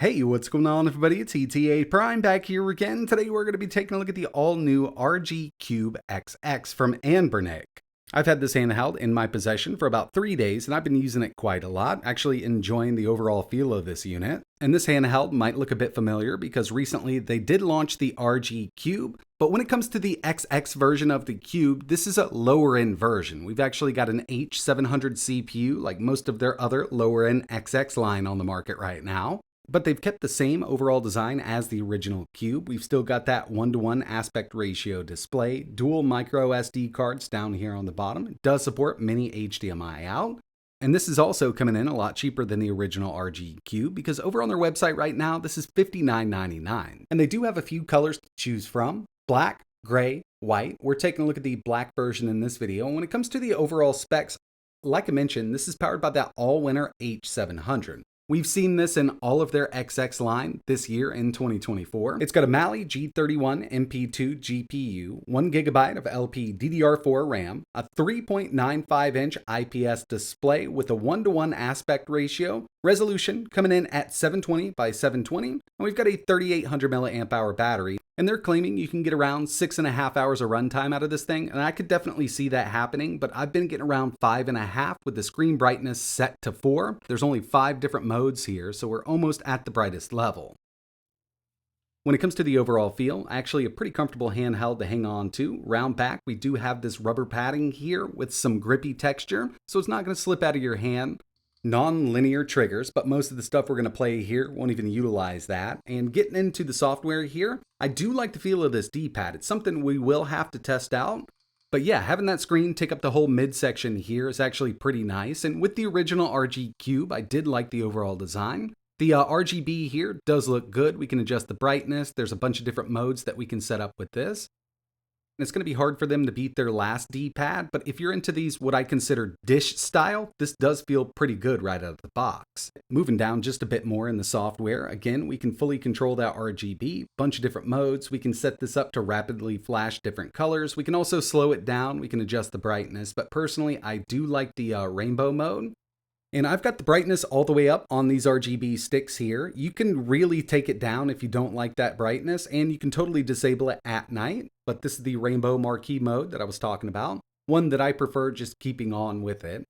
Hey, what's going on everybody? It's ETA Prime back here again. Today we're going to be taking a look at the all-new RG Cube XX from Anbernic. I've had this handheld in my possession for about 3 days and I've been using it quite a lot, actually enjoying the overall feel of this unit. And this handheld might look a bit familiar because recently they did launch the RG Cube, but when it comes to the XX version of the Cube, this is a lower end version. We've actually got an H700 CPU like most of their other lower end XX line on the market right now. But they've kept the same overall design as the original Cube. We've still got that 1:1 aspect ratio display, dual micro SD cards down here on the bottom. It does support mini HDMI out. And this is also coming in a lot cheaper than the original RG Cube because over on their website right now, this is $59.99. And they do have a few colors to choose from: black, gray, white. We're taking a look at the black version in this video. And when it comes to the overall specs, like I mentioned, this is powered by that all-winner H700. We've seen this in all of their XX line this year in 2024. It's got a Mali G31 MP2 GPU, 1GB of LPDDR4 RAM, a 3.95-inch IPS display with a 1:1 aspect ratio, resolution coming in at 720 by 720, and we've got a 3800 mAh battery. And they're claiming you can get around 6.5 hours of runtime out of this thing, and I could definitely see that happening, but I've been getting around 5.5 with the screen brightness set to 4. There's only 5 different modes here, so we're almost at the brightest level. When it comes to the overall feel, actually a pretty comfortable handheld to hang on to. Round back, we do have this rubber padding here with some grippy texture, so it's not going to slip out of your hand. Non-linear triggers, but most of the stuff we're going to play here won't even utilize that. And getting into the software here, I do like the feel of this D-pad. It's something we will have to test out. But yeah, having that screen take up the whole midsection here is actually pretty nice. And with the original RG Cube, I did like the overall design. The RGB here does look good. We can adjust the brightness. There's a bunch of different modes that we can set up with this. It's going to be hard for them to beat their last D-pad, but if you're into these what I consider dish style, this does feel pretty good right out of the box. Moving down just a bit more in the software, again, we can fully control that RGB, bunch of different modes. We can set this up to rapidly flash different colors. We can also slow it down. We can adjust the brightness, but personally, I do like the rainbow mode. And I've got the brightness all the way up on these RGB sticks here. You can really take it down if you don't like that brightness, and you can totally disable it at night. But this is the rainbow marquee mode that I was talking about, one that I prefer just keeping on with it.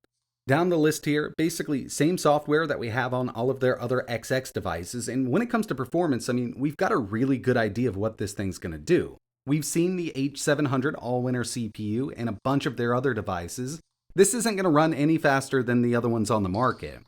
Down the list here, basically same software that we have on all of their other XX devices. And when it comes to performance, I mean, we've got a really good idea of what this thing's going to do. We've seen the H700 all-winner CPU and a bunch of their other devices. This isn't going to run any faster than the other ones on the market.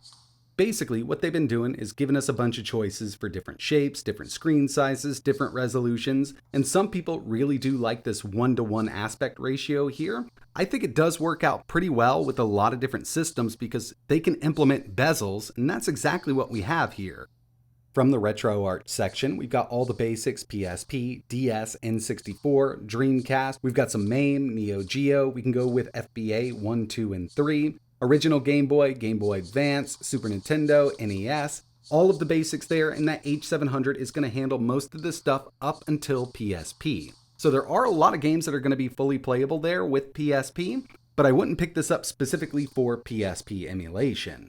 Basically, what they've been doing is giving us a bunch of choices for different shapes, different screen sizes, different resolutions, and some people really do like this 1:1 aspect ratio here. I think it does work out pretty well with a lot of different systems because they can implement bezels, and that's exactly what we have here. From the retro art section, we've got all the basics: PSP, DS, N64, Dreamcast. We've got some MAME, Neo Geo. We can go with FBA 1, 2, and 3. Original Game Boy, Game Boy Advance, Super Nintendo, NES. All of the basics there, and that H700 is going to handle most of this stuff up until PSP. So there are a lot of games that are going to be fully playable there with PSP, but I wouldn't pick this up specifically for PSP emulation.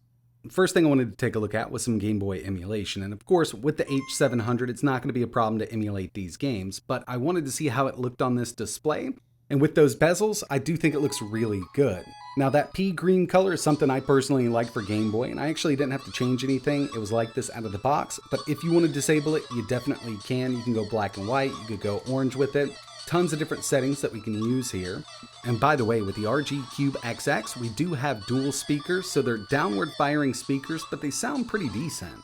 First thing I wanted to take a look at was some Game Boy emulation, and of course with the H700 it's not going to be a problem to emulate these games, but I wanted to see how it looked on this display, and with those bezels I do think it looks really good. Now that pea green color is something I personally like for Game Boy, and I actually didn't have to change anything. It was like this out of the box, but if you want to disable it, you definitely can. You can go black and white, you could go orange with it. Tons of different settings that we can use here. And by the way, with the RG Cube XX, we do have dual speakers, so they're downward firing speakers, but they sound pretty decent.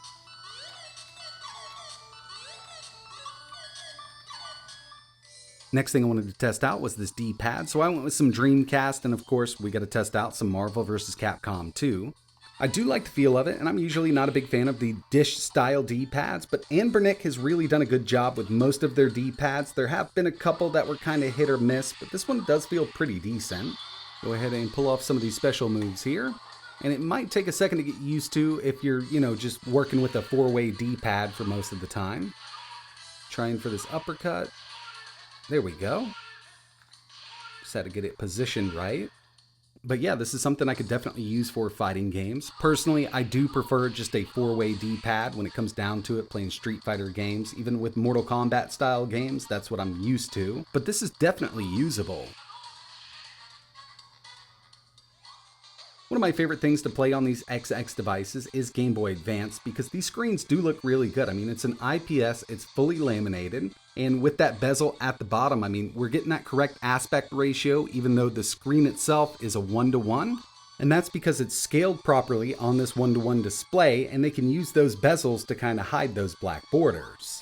Next thing I wanted to test out was this D-pad, so I went with some Dreamcast, and of course we got to test out some Marvel vs. Capcom 2. I do like the feel of it, and I'm usually not a big fan of the dish-style D-pads, but Anbernic has really done a good job with most of their D-pads. There have been a couple that were kind of hit or miss, but this one does feel pretty decent. Go ahead and pull off some of these special moves here, and it might take a second to get used to if you're, just working with a 4-way D-pad for most of the time. Trying for this uppercut. There we go. Just had to get it positioned right. But yeah, this is something I could definitely use for fighting games. Personally, I do prefer just a 4-way D-pad when it comes down to it, playing Street Fighter games. Even with Mortal Kombat style games, that's what I'm used to. But this is definitely usable. One of my favorite things to play on these XX devices is Game Boy Advance because these screens do look really good. I mean, it's an IPS, it's fully laminated, and with that bezel at the bottom, I mean, we're getting that correct aspect ratio even though the screen itself is a 1:1. And that's because it's scaled properly on this 1:1 display, and they can use those bezels to kind of hide those black borders.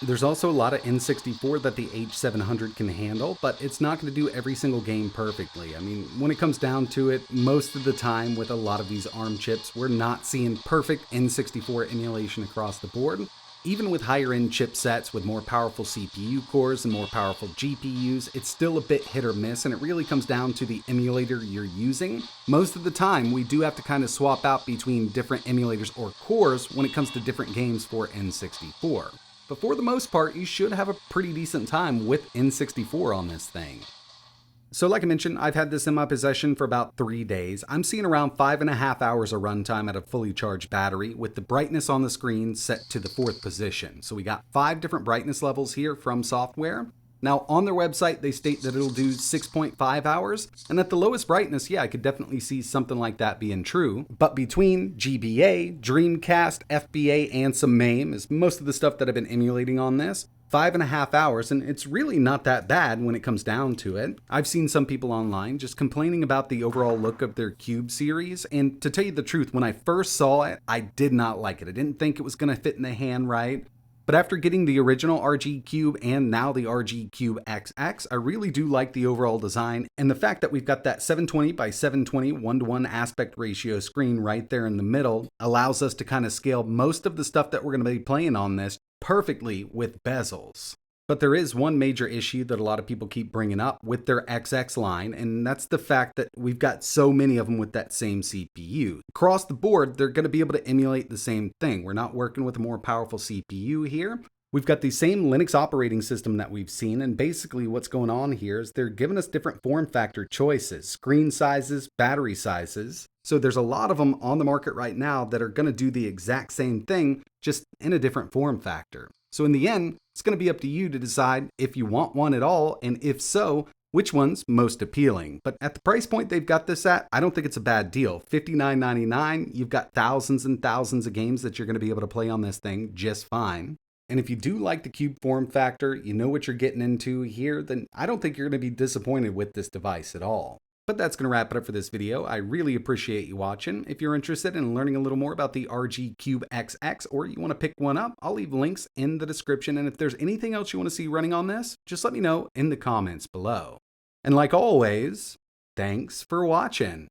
There's also a lot of N64 that the H700 can handle, but it's not going to do every single game perfectly. I mean, when it comes down to it, most of the time with a lot of these ARM chips, we're not seeing perfect N64 emulation across the board. Even with higher end chipsets with more powerful CPU cores and more powerful GPUs, it's still a bit hit or miss, and it really comes down to the emulator you're using. Most of the time, we do have to kind of swap out between different emulators or cores when it comes to different games for N64. But for the most part, you should have a pretty decent time with N64 on this thing. So like I mentioned, I've had this in my possession for about 3 days. I'm seeing around 5.5 hours of runtime at a fully charged battery with the brightness on the screen set to the 4th position. So we got 5 different brightness levels here from software. Now on their website, they state that it'll do 6.5 hours, and at the lowest brightness, yeah, I could definitely see something like that being true. But between GBA, Dreamcast, FBA, and some MAME is most of the stuff that I've been emulating on this. 5.5 hours, and it's really not that bad when it comes down to it. I've seen some people online just complaining about the overall look of their Cube series, and to tell you the truth, when I first saw it, I did not like it. I didn't think it was going to fit in the hand right. But after getting the original RG Cube and now the RG Cube XX, I really do like the overall design, and the fact that we've got that 720 by 720 1:1 aspect ratio screen right there in the middle allows us to kind of scale most of the stuff that we're going to be playing on this perfectly with bezels. But there is one major issue that a lot of people keep bringing up with their XX line, and that's the fact that we've got so many of them with that same CPU. Across the board, they're going to be able to emulate the same thing. We're not working with a more powerful CPU here. We've got the same Linux operating system that we've seen, and basically what's going on here is they're giving us different form factor choices, screen sizes, battery sizes. So there's a lot of them on the market right now that are going to do the exact same thing, just in a different form factor. So in the end, it's going to be up to you to decide if you want one at all, and if so, which one's most appealing. But at the price point they've got this at, I don't think it's a bad deal. $59.99, you've got thousands and thousands of games that you're going to be able to play on this thing just fine. And if you do like the Cube form factor, you know what you're getting into here, then I don't think you're going to be disappointed with this device at all. But that's going to wrap it up for this video. I really appreciate you watching. If you're interested in learning a little more about the RG Cube XX, or you want to pick one up, I'll leave links in the description. And if there's anything else you want to see running on this, just let me know in the comments below. And like always, thanks for watching.